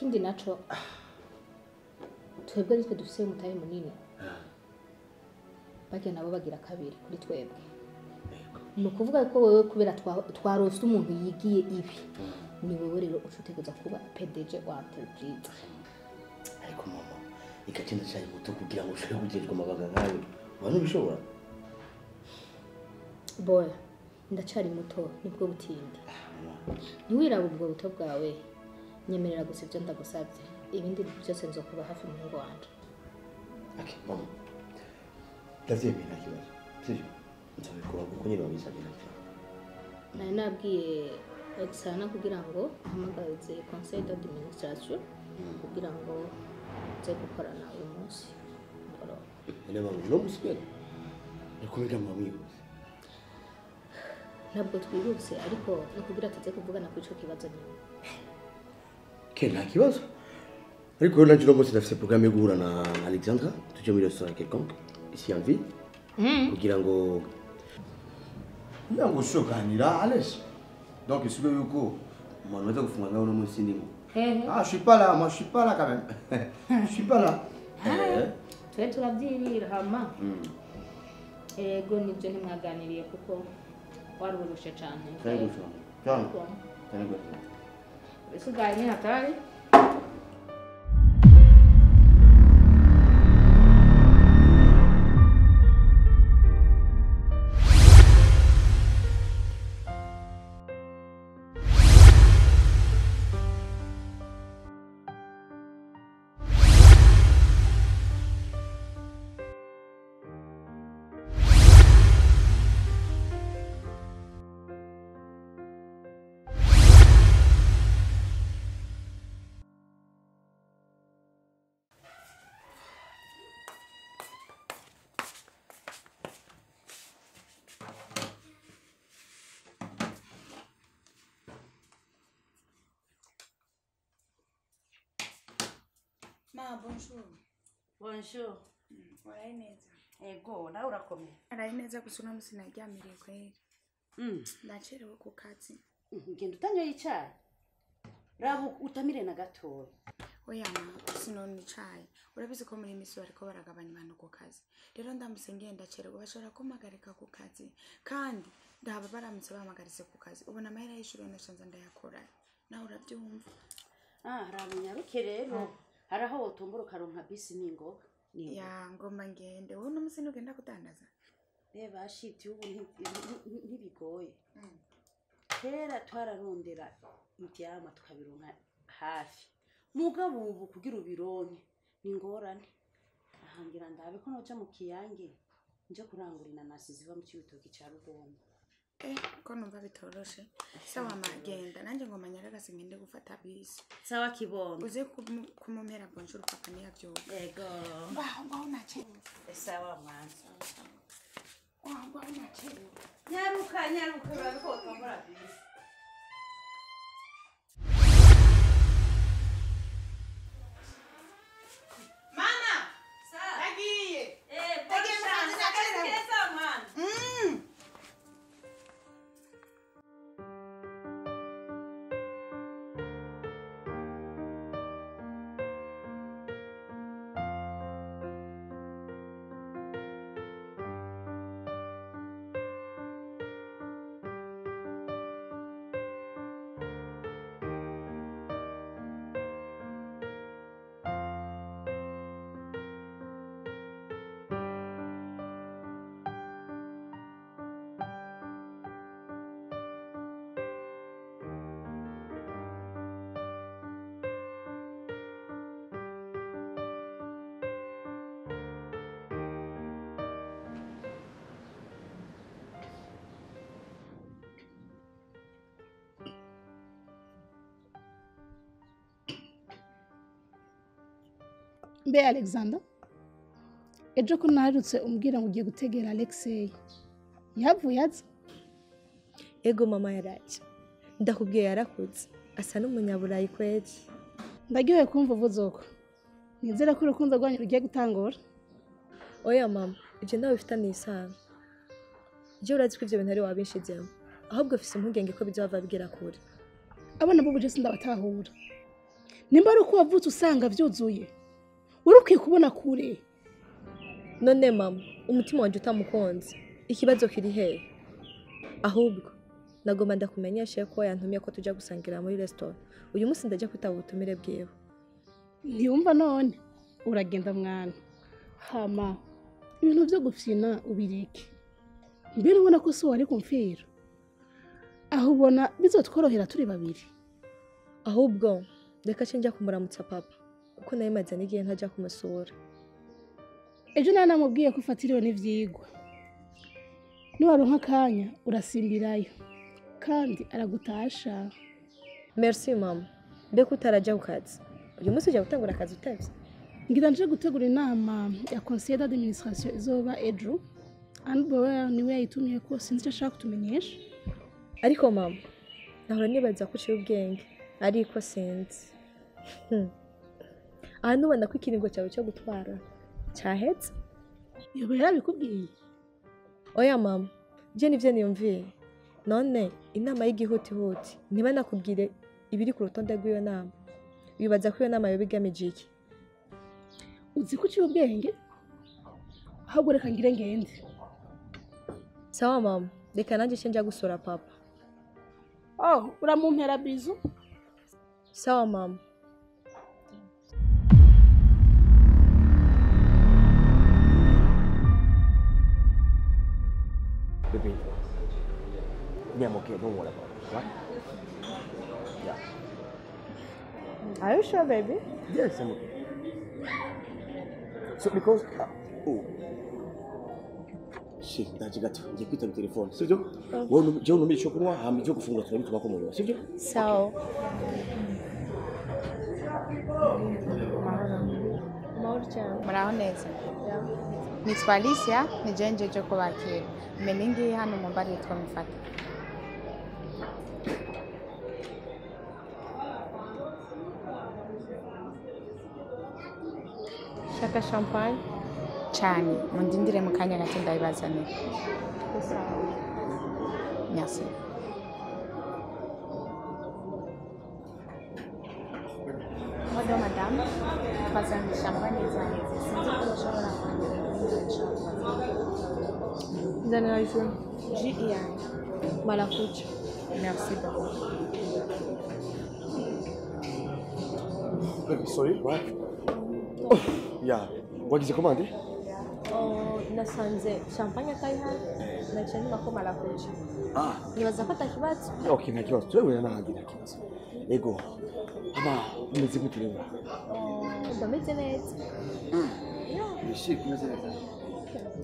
ikindi naco twebwe nitwe dufise umutahe munini bagiye nabo bagira kabiri kuri twebwe ni ukuvuga ko wewe kubera twarose umuntu yigiye ibi ni wewe rero ucuteguza kuba PDG wa entreprise. Ariko mama ikagenda cyane muto kugira ngo ushobore kugirwa amabaga nkawe abantu bishobora boy ndacari muto nibwo butindi ntiwiraba ubwo buto bwawe nyemerera gusa ibyo ndagusabye ibindi byose nzokuba hafi mu wanje. Okay mama ndavyemeye nta kibazo sivyo nzabikora kuko nyine wabisabye nari nabwiye Oksana kugira ngo hamagaze conseil d'administration kugira ngo nze gukorana uyu munsi mugoroba. Ene mama no musipera yakomega mwamwibuse ntabwo twirutse ariko no kugira tuze kuvugana ku ico kibazo nyine nta kibazo ariko rero nanje no munsi ndafise programme yo guhura na Alexandra tuje muri restaurant quelconque ici en ville kugira ngo ushoganira Alice. Donc, est-ce que vous avez dit que vous cinéma? Ah, je suis pas là, moi je suis pas là quand même. Je suis pas là. Tu es la dire, Hama. Et Goni Johnny Maganiri, Coco, what will you say? Très good. John. Très good. Est-ce que vous avez Nathalie? Ma, bonjour. Bonjour. Waraye neza. Ego, nawe urakomeye. Waraye neza gusa uno musi naryamiriye kweri. Ndacerewe ku kazi. Ngenda utanyoye icyayi. Rabo utamire na gatoya. Oya ma, sinone icyayi. Urabizi ko muri misi bariko baragabanya abantu ku kazi. Rero ndamutse ngenda cerewe bashobora kumpagarika ku kazi. Kandi ndaba baramutse bahamagaritse ku kazi. Ubona amahera y'ishuri nashanze ndayakora. Nawe urabyumva. Rabo nyaruke rero. Haraho wotumbura ukaronka bisi ningoga. Ya ngomba ngende. Wowe n'umusi ntugenda kudandaza. Reba shiti ubu ntibigoye. Kera twararondera ivyama tukabironka hafi. Mugabo ubu kugira ubironke ni ngorane. Ahangira ndabe ko noja mu kiyange nje kurangura inanasi ziva mu cibitoki ca Rugombo. Ko numva bitoroshe. Sawa magenda nanje ngoma nyaragase ngende gufata bisi. Sawa kibondo. Uze kumumera bonjour papa ni yavyo. Ego. Ngaho nache. Sawa mwanza. Ngaho nache. Nyaruka urabiko tombora bisi. Mama! Sa. Tagiye. Mbe Alexander ejo ko narutse umbwira ngo ugiye gutegera Alexei yavuye aza. Ego mama yaraje ndakubwiye yarakuze asa n'umunyaburayi kweli. Ndagiye kumva uvuzoko nizera ko urukundo rwanyu rugiye gutangura. Oya mama ibyo nawe bifitanye isano. Je urazi ko ibyo bintu ari wabishizemo ahubwo ufise impungenge ko bizava bigera kure. Abana bo buje sindabatahura nimba ari uko wavutse usanga vyuzuye uri ukwiye kubona kure. None mama umutima wanje utamukunze ikibazo kiri hehe? Ahubwo nagomba ndakumenyeshe ko yantumye ko tujya gusangira muri restaurant. Uyu munsi ndajya kwitaba ubutumire bwiwe. Ntiyumva none uragenda mwana. Hama ibintu byo gufyina ubireke. Mbere ubona ko so wari kumfira. Aho ubona bizotworohera turi babiri. Ahubwo reka cenja kumuramutsa papa kuko naye maze n'igihe ntajya kumusura. Ejo nana namubwiye ko ufatiriwe n'ivyigwa. Niwaronka akanya urasimbirayo kandi aragutasha. Merci mama. Mbeko utarajya ku kazi. Uyu munsi ujya gutangura akazi utevye? Ngira nje gutegura inama ya conseil d'administration izoba ejo. Bw'imiryango niwe yayitumye ko sinzi icyo ashaka kutumenyesha. Ariko mama nahora nibaza ko uciye ubwenge ariko sinzi. Aha nubona ko ikiringo cyawe cyo gutwara cyahetse? Yoba yarabikubwiye? Oya mama, je nivyo niyumviye. None inama y'igihutihuti niba nakubwire ibiri ku rutonde rw'iyo nama. Wibaza ko iyo nama yo bigamije iki? Uzi ko uciye ubwenge? Ahubwo reka ngire ngende. Sawa mama, reka nanjye cenja gusura papa. Oh, uramumpera bizu? Sawa mama. Baby, I'm okay, don't worry about it, right? Yeah. Are you sure, baby? Yes, I'm okay. So because shit, ndaje gato ngiye kwitaba telefone, sivyo? Wowe je unumiye cyo kunywa hama cyo gufungura turabituma ko munywa, sivyo? Sawa. Muraho neza. Nitwa Alicia, ni jenje cyo kubakira. Meningi hano mu mbari yitwa Mifata. Shaka champagne? Cyane, mundindire mu kanya gato ndabibazanira. Merci. Madame, twazanye champagne zanjye. Sinzi ko ushobora kwandika Zana izo. G.I. Maracuja. Merci beaucoup. Baby, sorry, right? Oh, yeah. Wagize commande? Nasanze champagne atayihari. Naciye nyuma ko maracuja. Nibaza ko atakibazo. Okay, nta kibazo. Twewe nanahagira kibazo. Ego. Aba umeze gute rero? Ndameze neza. Yishik umeze neza.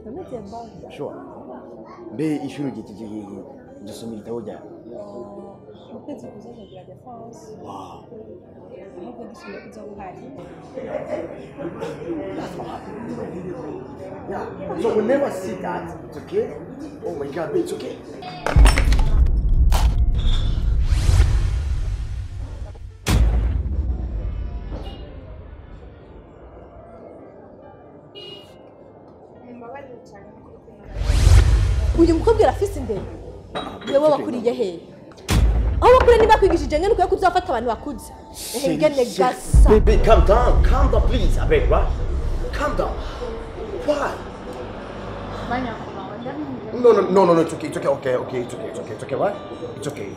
Ndameze bon. Sure. Mbe ishuri gitije dusoma igitabo rya. Mu kwezi kuzagira defense. Wow. Ahubwo ndishimye kuza guhari. Yeah. So we'll never see that. It's okay? Oh my God, it's okay. Uyu mukobwa arafise indero. Yewe wakuriye he? Aho wakuriye niba kwigishije ngene uko kuzafata abantu bakuze. Ngene gasa. Baby, calm down please. I beg, right? Calm down. Why? No, it's okay, okay, it's okay, right? It's okay.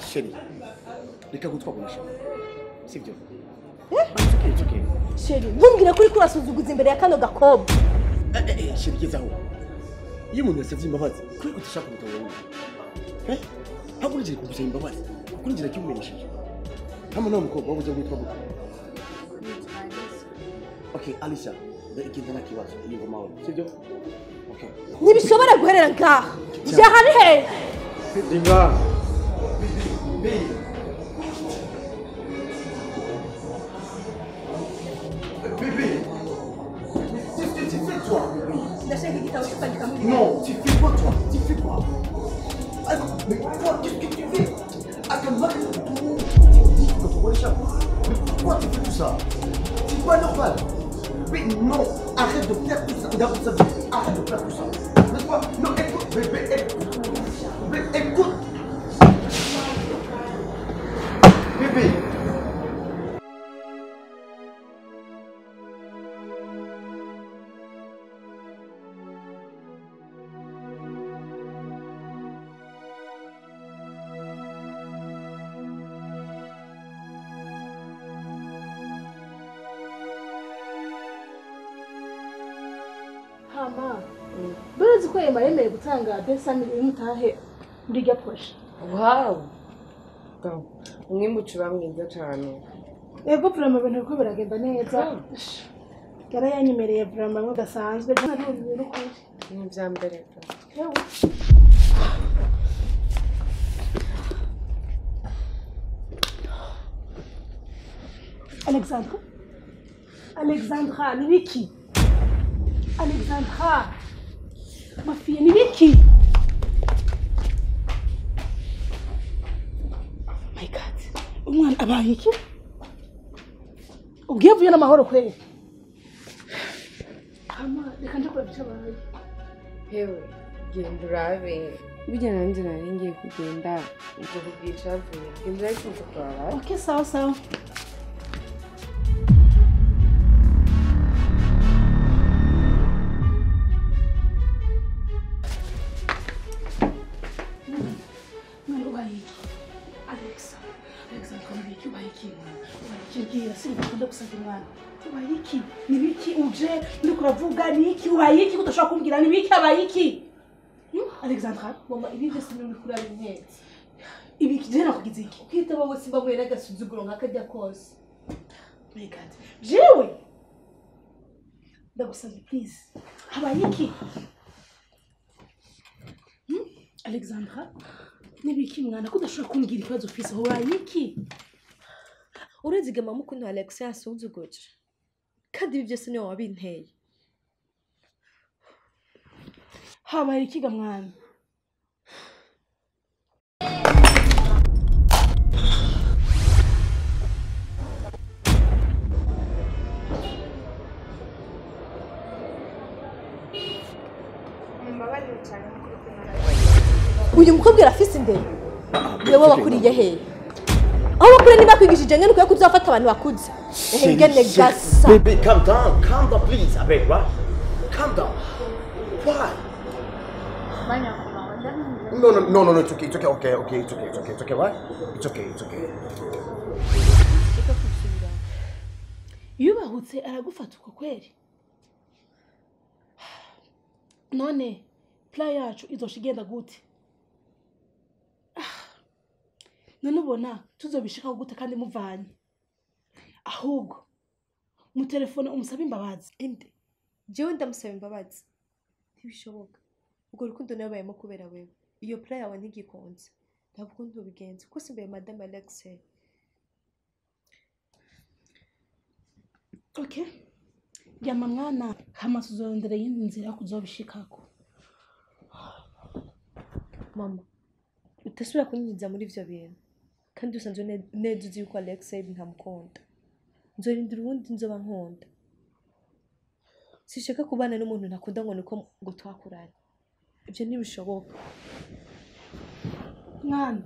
Sheri, reka gutwabunisha. Sivyo? It's okay. Sheri, ntumbwire kuri kurasuzuguza imbere ya kano gakobwa. Sheri gezaho. Iyo umuntu yasavye imbabazi, kuri utashaka gutawura. Hapo nje kugusaba imbabazi. Kuri ngira kimumenyesheje. Hama nawe mukobwa wabuje gwitwa gute? Okay, Alicia. ikintu ntakibazo iyi ngoma wawe sibyo okay ntibishobora guherera ngaha je hari he dinga bébé tu fais toi non tu fais quoi toi tu fais quoi mais toi qu'est-ce que tu fais attends moi pourquoi tu fais tout ça c'est pas normal. Mais non, arrête de faire tout ça. Arrête de faire tout ça. N'est-ce pas? Non, écoute, bébé, écoute. Bébé, écoute. Bébé. Hama. Barazi ko yemeye gutanga desamire y'umutahe muri gaposha. Wow. Umwimbu uba mwiza cyane. Yego vraiment ibintu uko biragenda neza. Yarayanyemereye vraiment mudasanzwe. Nta n'ibintu kuri. Ni bya mbere. Alexandra, ni wiki. Alexandra, ma fille, ni wiki. My God, umwana abaye iki? Ubwiye vuye n'amahoro kweli. Ama, reka nje kurabisha abaye. Hewe, genda urabe. Bijya nanjye nari ngiye kugenda, ibyo kubwica vuye. Genda ariko tukaba. Okay, sawa sawa. Ubayiki nibiki uje ndiko ravuga niki ubayiki kudashaka kumbwira nibiki abayiki Alexandra mama ibi byose ni kuri ari ntetse ibiki je nakugize iki kwita wowe simba mwe nagasuzuguro nkakajya kose my God jewe ndagusabye please abayiki Alexandra nibiki mwana kudashaka kumbwira ikibazo ufise ubayiki urazigama mukuntu Alexei asuzuguje kandi ibi byose niwe wabinteye habaye ikiga mwana uyu mukobwa arafise imbere yewe wakuriye hehe aho bakure niba kwigishije ngene uko kuzafata abantu bakuze ngene gasa Baby, calm down please, Abel, right? Calm down. Why? No, it's okay, okay, it's okay, right? It's okay. Yubahutse aragufata uko kweli none plan yacu izoshigenda gute none ubona tuzobishika gute kandi muvanye ahubwo mu telefone umusaba imbabazi inde jewe ndamusaba imbabazi ntibishoboka ubwo rukundo nabayemo kubera wewe iyo plan yawe ntigikonze ntabwo ntubigenze kuko simbaye madame Alexei okay yama mwana hamasuzondera yindi nzira kuzobishikako mama utasubira kunyiza muri ivyo bintu kandi usanzwe neza uzi yuko Alexei ntamukunda nzorindira ubundi nzoba nkunda sishaka kubana n'umuntu ntakunda ngo nuko ngo twakuranye ibyo ntibishoboka mwana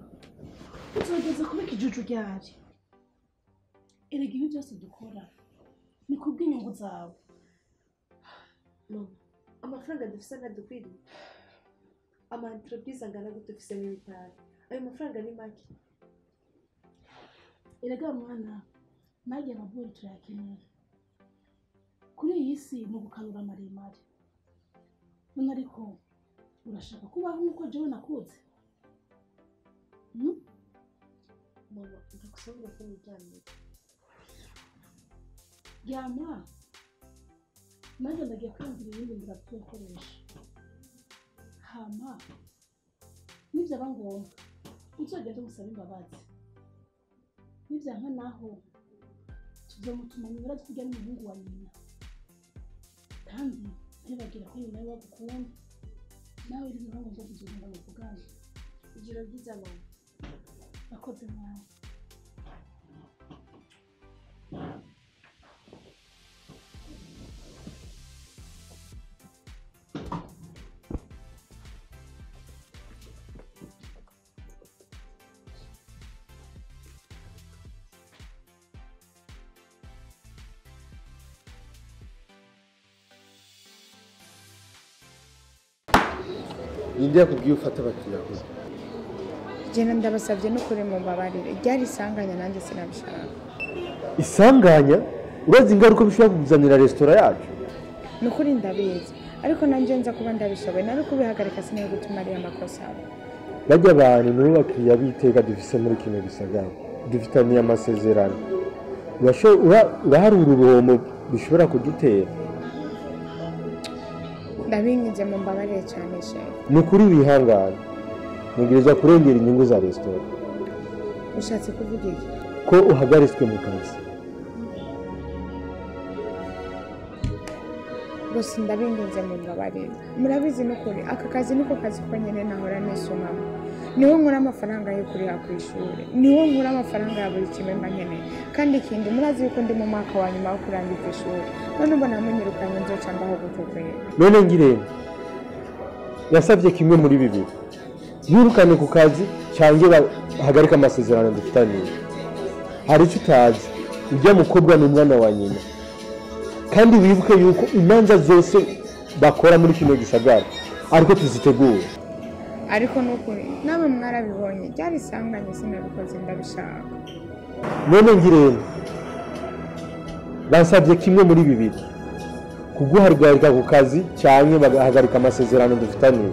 uzogeza kubika ijuju ryari erega ibi byose dukora ni kubw'inyungu zawe mama amafaranga dufise ntadukwiriye entreprise angana gute dufise n'ibitaro ayo mafaranga ni make erega mwana najye abagore turayakeneye kuri iyi si ni ugukanura amaremare none ariko urashaka kubaho nk'uko jewe nakuze mama ndakusabira ko niryamye ryama nanjye ndagiye kwiyumvira ibindi nzira tukoresha hama nibyaba ngombwa uzogenda umusaba imbabazi nibyanka naho tuzomutuma nyina tujya n'umuhungu wa nyina kandi ntibagira ko nyina bagukunda nawe rero ntabwo ngo kuzogenda muvugane ijoro ryiza mama akoze mwawe ninde yakubwiye ufata abakiriya kose jena ndabasabye no kuri mu mbabarire ryari isanganya nanjye sinabishaka isanganya urazi ingaruka bishobora kuguzanira resitora yacu ni ukuri ndabizi ariko nanjye nza kuba ndabishoboye nari kubihagarika sinari gutuma ariyo amakosa bajya abantu nibo bakiriya b'iteka dufise muri kino gisagara dufitaniye amasezerano uraharura uruhomo bishobora kudutera ndabinginze mu mbabarire cyane shefu ni ukuri wihangane ntegereza kurengera inyungu za resitora ushatse kuvuga iki ko uhagaritswe mu kazi gusa ndabinginze mu mbabarire murabizi n'ukuri aka kazi niko kazi konyine nahora nisomamo niho nkura amafaranga yo kuriha ku ishuri niho nkura amafaranga ya buri kimwe mba nkeneye kandi ikindi murazi yuko ndi mu mwaka wa nyuma wo kurangiza ishuri none ubona munyirukanye nzoca mbaho gutukwera none ngirente yasabye kimwe muri bibiri yirukane ku kazi cyangwa bahagarika amasezerano dufitaniye hari icyo utazi ujya mukobwa ni umwana wa nyina kandi wibuke yuko imanza zose bakora muri kino gisagara ariko tuzitegura ariko n'ukuri nawe mwarabibonye ryari isanganye sinabikoze ndabishaka none ngirente basabye kimwe muri bibiri kuguhagarika ku kazi cyangwa bagahagarika amasezerano dufitaniye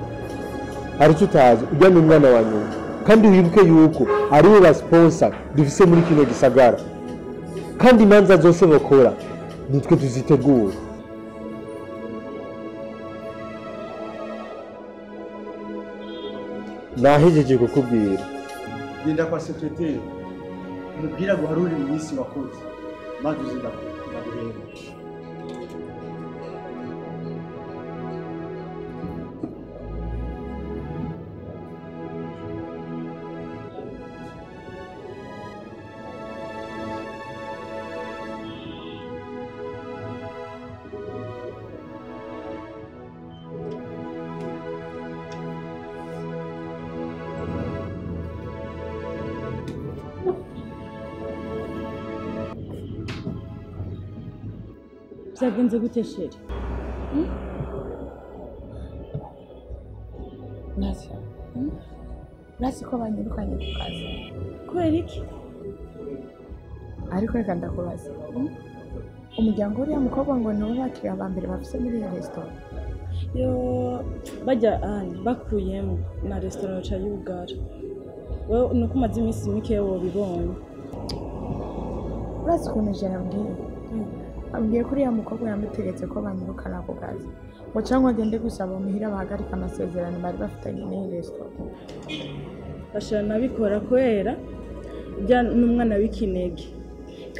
hari icyo utazi ujya ni umwana wa nyina kandi wibuke yuko ari we basponsa dufise muri kino gisagara kandi imanza zose bakora nitwe tuzitegura nahejeje kukubwira genda kwa sekreteri mubwira guharura iminsi wakoze maze uzindaguhemba byagenze gute sheri urasi ko banyirukanye ku kazi kubera iki ariko reka ndakubaza umuryango uriya mukobwa ngo ni bakiriya ba mbere bafise muri iyo resitora yo bajya bakuyemo na resitora ca y'ubugara wowe nuko umaze iminsi mike wobibonye urasi ukuntu ijana ambwiye ko uriya mukobwa yamutegetse ko banyirukana ku kazi ngo cyangwa agende gusaba umuhira bahagarika amasezerano bari bafitanye n'iyi resitora bashobora nabikora kubera ujya n'umwana w'ikinege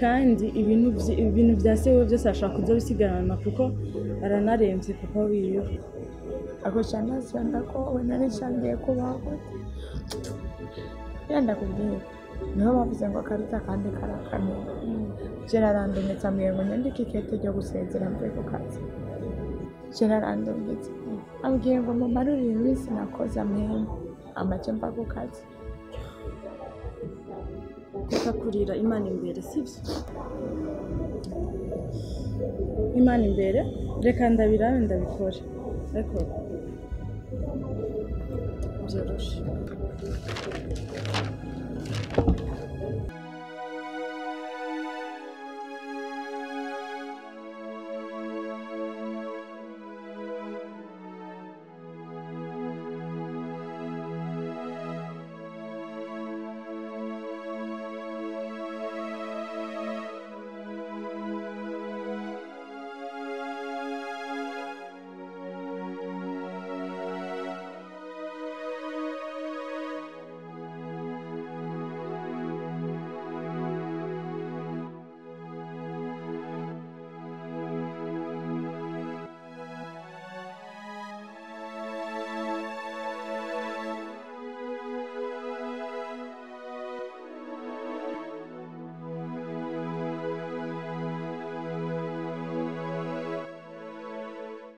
kandi ibintu bya sewe byose ashobora kuza bisigarana kuko aranarembye kuko wiyo ako cyane asanga ko we narishangiye kubaho yenda kubwira niho bavuze ngo akaruta kandi karakamira gerarandungitse ambwiye ngo nyandike ikete ryo gusezera mvuye ku kazi gerarandungitse ambwiye ngo mumarurire iminsi nakoze amwenya amake mva ku kazi reka kurira imana imbere sibyo imana imbere reka ndabirabe ndabikore ariko byoroshe